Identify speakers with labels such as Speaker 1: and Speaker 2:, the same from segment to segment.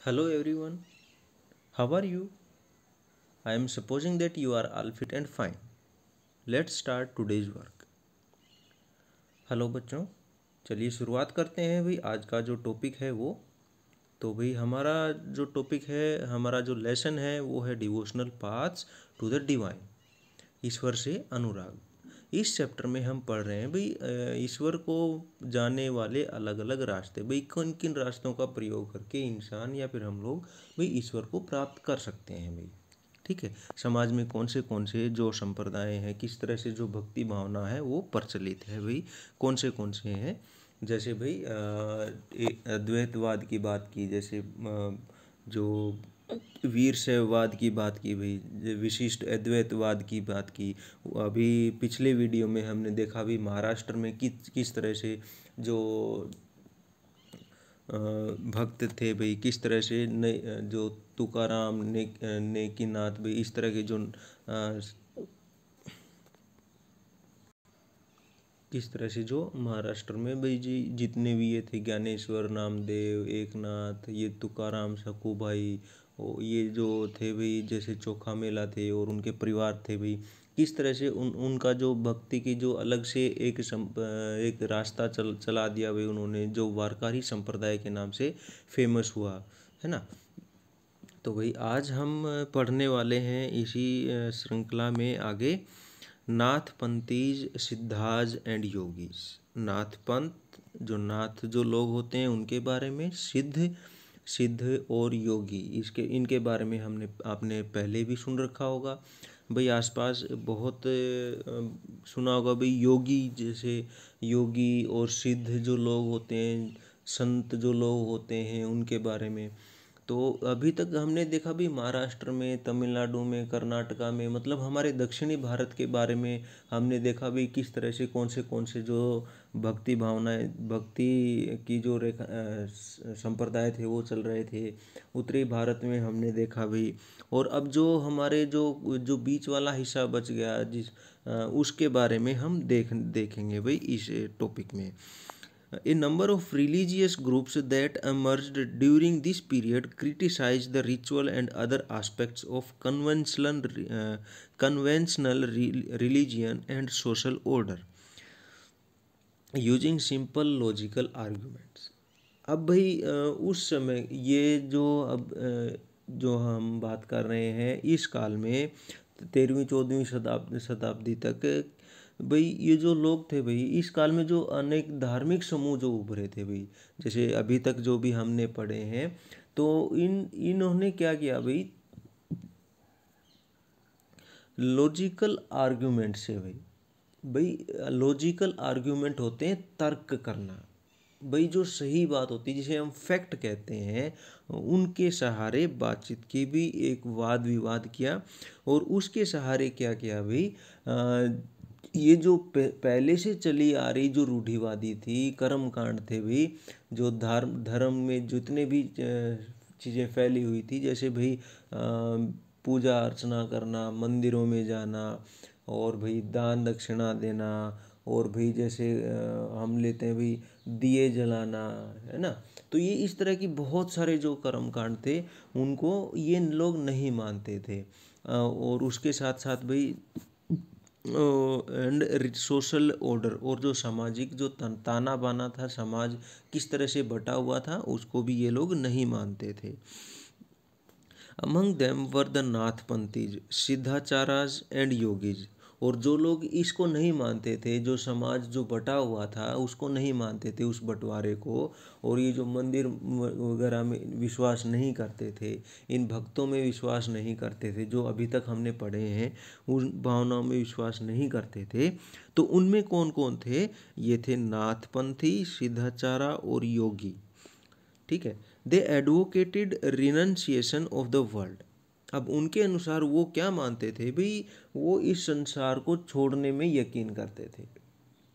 Speaker 1: Hello everyone, how are you? I am supposing that you are all fit and fine. Let's start today's work. Hello बच्चों, चलिए शुरुआत करते हैं भाई। आज का जो टॉपिक है वो तो भाई हमारा जो टॉपिक है, हमारा जो लेसन है वो है devotional paths to the divine, ईश्वर से अनुराग। इस चैप्टर में हम पढ़ रहे हैं भाई ईश्वर को जाने वाले अलग अलग रास्ते, भाई किन किन रास्तों का प्रयोग करके इंसान या फिर हम लोग भाई ईश्वर को प्राप्त कर सकते हैं भाई। ठीक है, समाज में कौन से जो संप्रदाय हैं, किस तरह से जो भक्ति भावना है वो प्रचलित है भाई, कौन से हैं। जैसे भाई अद्वैतवाद की बात की, जैसे जो वीर शैववाद की बात की भाई, विशिष्ट अद्वैतवाद की बात की। अभी पिछले वीडियो में हमने देखा भी महाराष्ट्र में किस तरह से जो भक्त थे भाई, किस तरह से जो तुकाराम नेकीनाथ भाई, इस तरह के जो किस तरह से जो महाराष्ट्र में भाई जी जितने भी ये थे, ज्ञानेश्वर नामदेव एकनाथ, ये तुकाराम सकूभाई, ये जो थे भाई, जैसे चोखा मेला थे और उनके परिवार थे भाई, किस तरह से उनका जो भक्ति की जो अलग से एक रास्ता चला दिया भाई उन्होंने, जो वारकरी संप्रदाय के नाम से फेमस हुआ है ना। तो भाई आज हम पढ़ने वाले हैं इसी श्रृंखला में आगे नाथपंथीज सिद्धाज एंड योगीज। नाथपंथ जो लोग होते हैं उनके बारे में, सिद्ध सिद्ध और योगी इसके इनके बारे में आपने पहले भी सुन रखा होगा भाई। आसपास बहुत सुना होगा भाई, योगी जैसे योगी और सिद्ध जो लोग होते हैं, संत जो लोग होते हैं उनके बारे में। तो अभी तक हमने देखा भी महाराष्ट्र में, तमिलनाडु में, कर्नाटका में, मतलब हमारे दक्षिणी भारत के बारे में हमने देखा भी किस तरह से कौन से जो भक्ति भावनाएं, भक्ति की जो रेखा संप्रदाय थे वो चल रहे थे। उत्तरी भारत में हमने देखा भी। और अब जो हमारे जो जो बीच वाला हिस्सा बच गया उसके बारे में हम देखेंगे भाई इस टॉपिक में। A number of religious groups that emerged during this period criticized the ritual and other aspects of conventional religion and social order using simple logical arguments. अब भाई उस समय ये जो जो हम बात कर रहे हैं इस काल में, 13वीं 14वीं शताब्दी तक भाई, ये जो लोग थे भाई इस काल में जो अनेक धार्मिक समूह जो उभरे थे भाई, जैसे अभी तक जो भी हमने पढ़े हैं, तो इन्होंने क्या किया भाई, लॉजिकल आर्ग्यूमेंट से भाई। लॉजिकल आर्ग्यूमेंट होते हैं तर्क करना भाई, जो सही बात होती है जिसे हम फैक्ट कहते हैं, उनके सहारे बातचीत की भी, एक वाद विवाद किया। और उसके सहारे क्या किया भाई, ये जो पहले से चली आ रही जो रूढ़िवादी थी, कर्म कांड थे भाई, जो धर्म में जितने भी चीज़ें फैली हुई थी, जैसे भाई पूजा अर्चना करना, मंदिरों में जाना, और भाई दान दक्षिणा देना, और भाई जैसे हम लेते हैं भाई दिए जलाना, है ना। तो ये इस तरह की बहुत सारे जो कर्म कांड थे उनको ये लोग नहीं मानते थे। और उसके साथ साथ भाई एंड सोशल ऑर्डर, और जो सामाजिक जो ताना बाना था, समाज किस तरह से बटा हुआ था, उसको भी ये लोग नहीं मानते थे। Among them were the Nathpanthis, Siddhacharas and yogis. और जो लोग इसको नहीं मानते थे, जो समाज जो बटा हुआ था उसको नहीं मानते थे, उस बंटवारे को, और ये जो मंदिर वगैरह में विश्वास नहीं करते थे, इन भक्तों में विश्वास नहीं करते थे, जो अभी तक हमने पढ़े हैं उन भावनाओं में विश्वास नहीं करते थे, तो उनमें कौन कौन थे? ये थे नाथपंथी, सिद्धाचारा और योगी। ठीक है, they advocated renunciation of the world. अब उनके अनुसार वो क्या मानते थे भाई, वो इस संसार को छोड़ने में यकीन करते थे।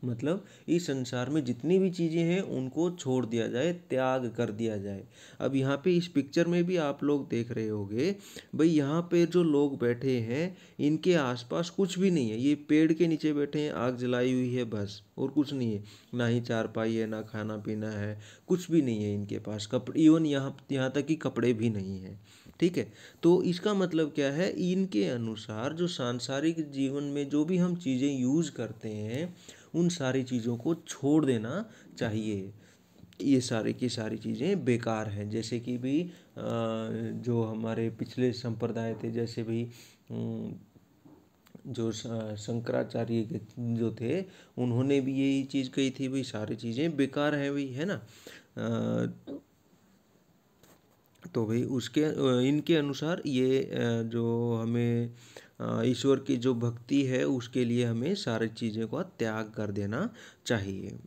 Speaker 1: मतलब इस संसार में जितनी भी चीज़ें हैं उनको छोड़ दिया जाए, त्याग कर दिया जाए। अब यहाँ पे इस पिक्चर में भी आप लोग देख रहे होंगे भाई, यहाँ पे जो लोग बैठे हैं इनके आसपास कुछ भी नहीं है, ये पेड़ के नीचे बैठे हैं, आग जलाई हुई है बस, और कुछ नहीं है। ना ही चारपाई है, ना खाना पीना है, कुछ भी नहीं है इनके पास, कपड़े इवन यहाँ यहाँ तक कि कपड़े भी नहीं है। ठीक है, तो इसका मतलब क्या है, इनके अनुसार जो सांसारिक जीवन में जो भी हम चीज़ें यूज़ करते हैं उन सारी चीज़ों को छोड़ देना चाहिए। ये सारी की सारी चीज़ें बेकार हैं। जैसे कि भी जो हमारे पिछले संप्रदाय थे, जैसे भी जो शंकराचार्य जो थे, उन्होंने भी यही चीज़ कही थी भाई सारी चीज़ें बेकार हैं भाई, है ना। तो भाई उसके इनके अनुसार ये जो हमें ईश्वर की जो भक्ति है उसके लिए हमें सारी चीज़ों का त्याग कर देना चाहिए।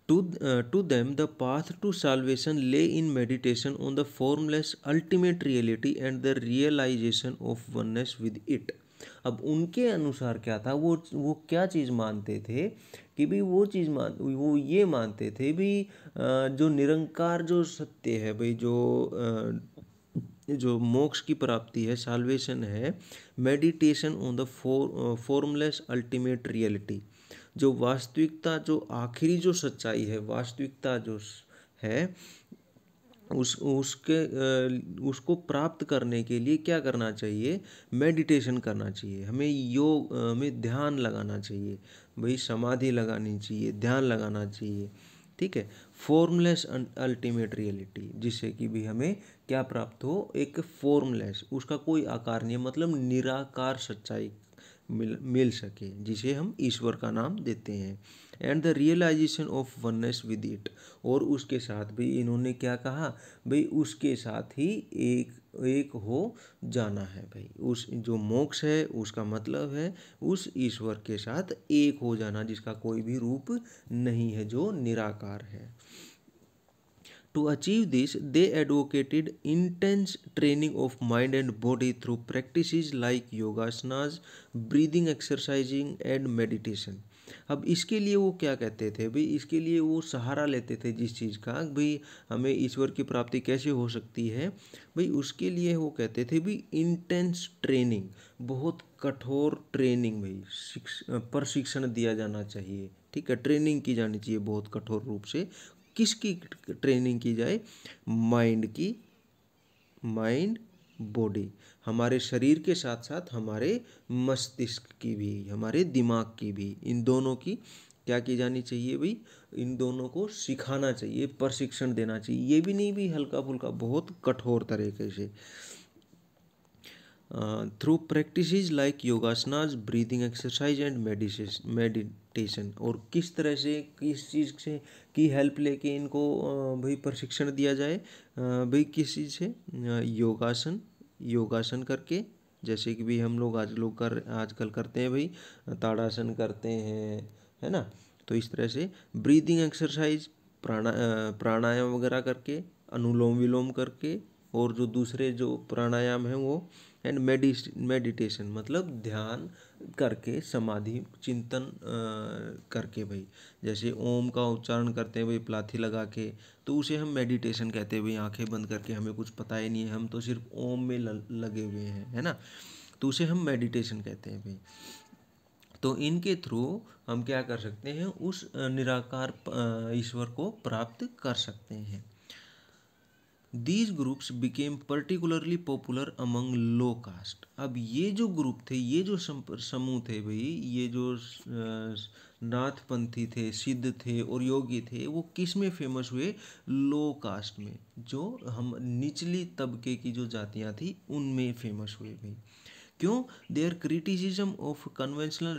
Speaker 1: To them, the path to salvation lay in meditation on the formless ultimate reality and the realization of oneness with it. अब उनके अनुसार क्या था, वो क्या चीज़ मानते थे कि भाई वो ये मानते थे भी जो निरंकार जो सत्य है भाई, जो मोक्ष की प्राप्ति है, साल्वेशन है, meditation on the formless ultimate reality, जो वास्तविकता, जो आखिरी जो सच्चाई है, वास्तविकता जो है, उसको प्राप्त करने के लिए क्या करना चाहिए, मेडिटेशन करना चाहिए हमें, हमें ध्यान लगाना चाहिए भाई, समाधि लगानी चाहिए, ध्यान लगाना चाहिए। ठीक है, फॉर्मलेस अल्टीमेट रियलिटी, जिससे कि भी हमें क्या प्राप्त हो, एक फॉर्मलेस, उसका कोई आकार नहीं है, मतलब निराकार सच्चाई मिल सके, जिसे हम ईश्वर का नाम देते हैं। And the realization of oneness with it, और उसके साथ भी इन्होंने क्या कहा भाई, उसके साथ ही एक हो जाना है भाई, उस जो मोक्ष है उसका मतलब है उस ईश्वर के साथ एक हो जाना, जिसका कोई भी रूप नहीं है, जो निराकार है। To achieve this, they advocated intense training of mind and body through practices like yogasanas, breathing exercising and meditation. अब इसके लिए वो क्या कहते थे भाई, इसके लिए वो सहारा लेते थे जिस चीज़ का भाई हमें ईश्वर की प्राप्ति कैसे हो सकती है भाई, उसके लिए वो कहते थे भाई इंटेंस ट्रेनिंग, बहुत कठोर ट्रेनिंग भाई, प्रशिक्षण दिया जाना चाहिए। ठीक है, ट्रेनिंग की जानी चाहिए बहुत कठोर रूप से। किसकी ट्रेनिंग की जाए, माइंड की, माइंड बॉडी, हमारे शरीर के साथ साथ हमारे मस्तिष्क की भी, हमारे दिमाग की भी, इन दोनों की क्या की जानी चाहिए भाई, इन दोनों को सिखाना चाहिए, प्रशिक्षण देना चाहिए। ये भी नहीं भी हल्का फुल्का, बहुत कठोर तरीके से। Through practices like yogasanas, breathing exercise and meditation, और किस तरह से, किस चीज़ से की हेल्प लेके इनको भाई प्रशिक्षण दिया जाए भाई, किस चीज़ से, योगासन करके, जैसे कि भी हम लोग आजकल करते हैं भाई, ताड़ासन करते हैं, है ना। तो इस तरह से ब्रीदिंग एक्सरसाइज, प्राणायाम वगैरह करके, अनुलोम विलोम करके, और जो दूसरे जो प्राणायाम हैं वो, एंड मेडिटेशन मतलब ध्यान करके, समाधि चिंतन करके भाई, जैसे ओम का उच्चारण करते हैं भाई प्लाथी लगा के, तो उसे हम मेडिटेशन कहते हैं भाई, आंखें बंद करके, हमें कुछ पता ही नहीं है, हम तो सिर्फ ओम में लगे हुए हैं, है ना, तो उसे हम मेडिटेशन कहते हैं भाई। तो इनके थ्रू हम क्या कर सकते हैं, उस निराकार ईश्वर को प्राप्त कर सकते हैं। These groups became particularly popular among low caste. अब ये जो ग्रुप थे, ये जो समूह थे भाई, ये जो नाथपंथी थे, सिद्ध थे और योगी थे, वो किस में फेमस हुए, लो कास्ट में, जो हम निचली तबके की जो जातियाँ थी उनमें फेमस हुए भाई। क्यों, their criticism of conventional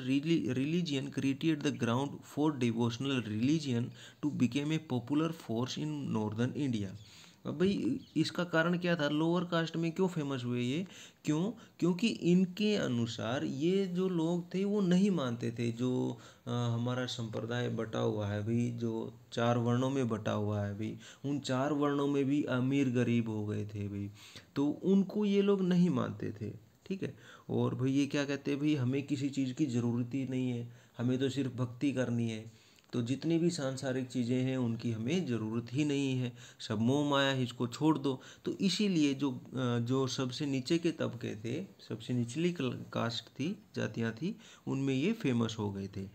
Speaker 1: religion created the ground for devotional religion to became a popular force in northern India. अब भाई इसका कारण क्या था, लोअर कास्ट में क्यों फेमस हुए ये, क्योंकि इनके अनुसार ये जो लोग थे वो नहीं मानते थे, जो हमारा संप्रदाय बटा हुआ है भाई, जो 4 वर्णों में बटा हुआ है भाई, उन 4 वर्णों में भी अमीर गरीब हो गए थे भाई, तो उनको ये लोग नहीं मानते थे। ठीक है। और भाई ये क्या कहते हैं, भाई हमें किसी चीज़ की ज़रूरत ही नहीं है, हमें तो सिर्फ भक्ति करनी है। तो जितनी भी सांसारिक चीज़ें हैं उनकी हमें ज़रूरत ही नहीं है, सब मोह माया है, इसको छोड़ दो। तो इसीलिए जो सबसे नीचे के तबके थे, सबसे निचली कास्ट थी, जातियाँ थी, उनमें ये फेमस हो गए थे।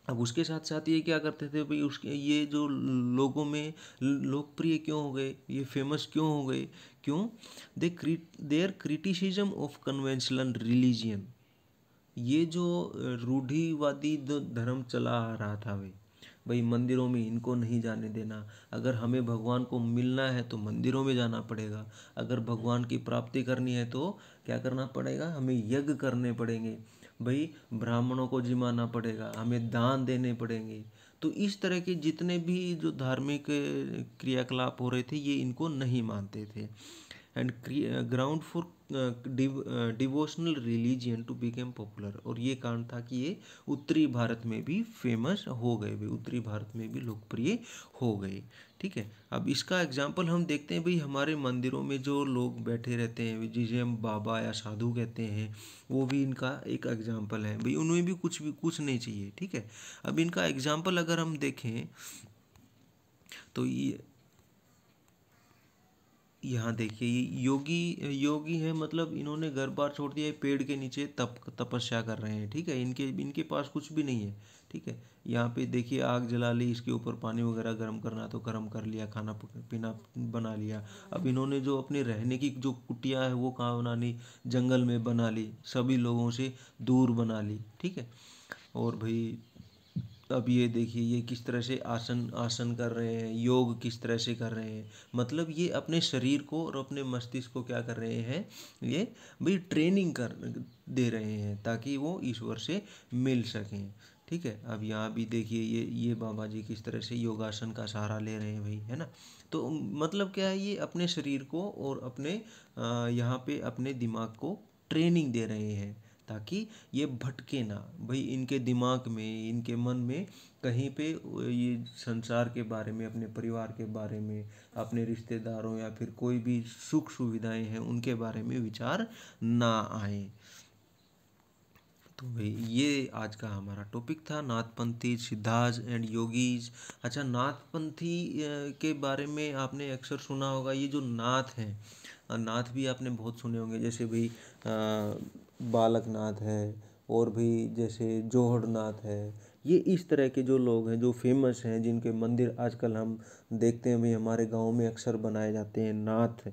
Speaker 1: अब उसके साथ साथ ये क्या करते थे भाई, उसके ये जो लोगों में लोकप्रिय क्यों हो गए, ये फेमस क्यों हो गए, क्यों? Their criticism of conventional religion, ये जो रूढ़िवादी जो धर्म चला आ रहा था भाई, मंदिरों में इनको नहीं जाने देना, अगर हमें भगवान को मिलना है तो मंदिरों में जाना पड़ेगा, अगर भगवान की प्राप्ति करनी है तो क्या करना पड़ेगा, हमें यज्ञ करने पड़ेंगे, भाई ब्राह्मणों को जिमाना पड़ेगा, हमें दान देने पड़ेंगे। तो इस तरह के जितने भी जो धार्मिक क्रियाकलाप हो रहे थे ये इनको नहीं मानते थे। And ground for devotional religion to became popular, और ये कारण था कि ये उत्तरी भारत में भी फेमस हो गए, भाई उत्तरी भारत में भी लोकप्रिय हो गए। ठीक है, अब इसका एग्जाम्पल हम देखते हैं भाई, हमारे मंदिरों में जो लोग बैठे रहते हैं जिसे हम बाबा या साधु कहते हैं, वो भी इनका एक एग्जाम्पल है भाई, उन्हें भी कुछ नहीं चाहिए। ठीक है, अब इनका एग्जाम्पल अगर हम देखें तो ये यहाँ देखिए, ये योगी योगी है, मतलब इन्होंने घर बार छोड़ दिया है, पेड़ के नीचे तपस्या कर रहे हैं। ठीक है, इनके इनके पास कुछ भी नहीं है। ठीक है, यहाँ पे देखिए आग जला ली, इसके ऊपर पानी वगैरह गर्म करना तो गर्म कर लिया, खाना पीना बना लिया। अब इन्होंने जो अपने रहने की जो कुटिया है वो कहाँ बना ली, जंगल में बना ली, सभी लोगों से दूर बना ली। ठीक है, और भाई अब ये देखिए ये किस तरह से आसन आसन कर रहे हैं, योग किस तरह से कर रहे हैं, मतलब ये अपने शरीर को और अपने मस्तिष्क को क्या कर रहे हैं, ये भाई ट्रेनिंग कर दे रहे हैं ताकि वो ईश्वर से मिल सकें। ठीक है, अब यहाँ भी देखिए ये बाबा जी किस तरह से योगासन का सहारा ले रहे हैं भाई, है ना। तो मतलब क्या है, ये अपने शरीर को और अपने यहाँ पे अपने दिमाग को ट्रेनिंग दे रहे हैं ताकि ये भटके ना भाई, इनके दिमाग में, इनके मन में कहीं पे ये संसार के बारे में, अपने परिवार के बारे में, अपने रिश्तेदारों या फिर कोई भी सुख सुविधाएं हैं उनके बारे में विचार ना आए। तो भाई ये आज का हमारा टॉपिक था, नाथपंथी, सिद्धाज एंड योगीज। अच्छा, नाथपंथी के बारे में आपने अक्सर सुना होगा, ये जो नाथ हैं, नाथ भी आपने बहुत सुने होंगे, जैसे भाई बालक नाथ है, और भी जैसे जौहर नाथ है। ये इस तरह के जो लोग हैं जो फेमस हैं, जिनके मंदिर आजकल हम देखते हैं भाई, हमारे गांव में अक्सर बनाए जाते हैं नाथ।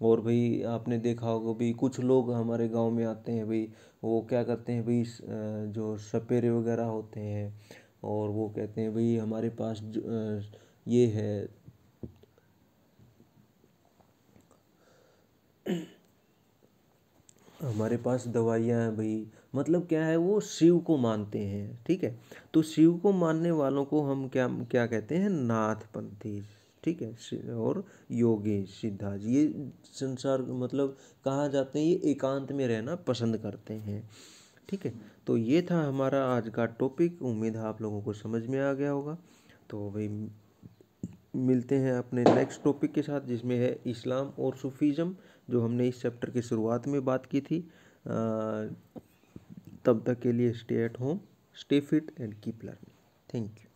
Speaker 1: और भाई आपने देखा होगा भाई, कुछ लोग हमारे गांव में आते हैं भाई, वो क्या करते हैं भाई, जो सपेरे वगैरह होते हैं, और वो कहते हैं भाई हमारे पास ये है, हमारे पास दवाइयाँ हैं भाई, मतलब क्या है, वो शिव को मानते हैं। ठीक है, तो शिव को मानने वालों को हम क्या क्या कहते हैं, नाथपंथी। ठीक है, और योगी सिद्धार्थ, ये संसार मतलब कहा जाते हैं, ये एकांत में रहना पसंद करते हैं। ठीक है, तो ये था हमारा आज का टॉपिक, उम्मीद है आप लोगों को समझ में आ गया होगा। तो भाई मिलते हैं अपने नेक्स्ट टॉपिक के साथ, जिसमें है इस्लाम और सूफीज़म, जो हमने इस चैप्टर की शुरुआत में बात की थी। तब तक के लिए stay at home, stay fit and keep learning. Thank you.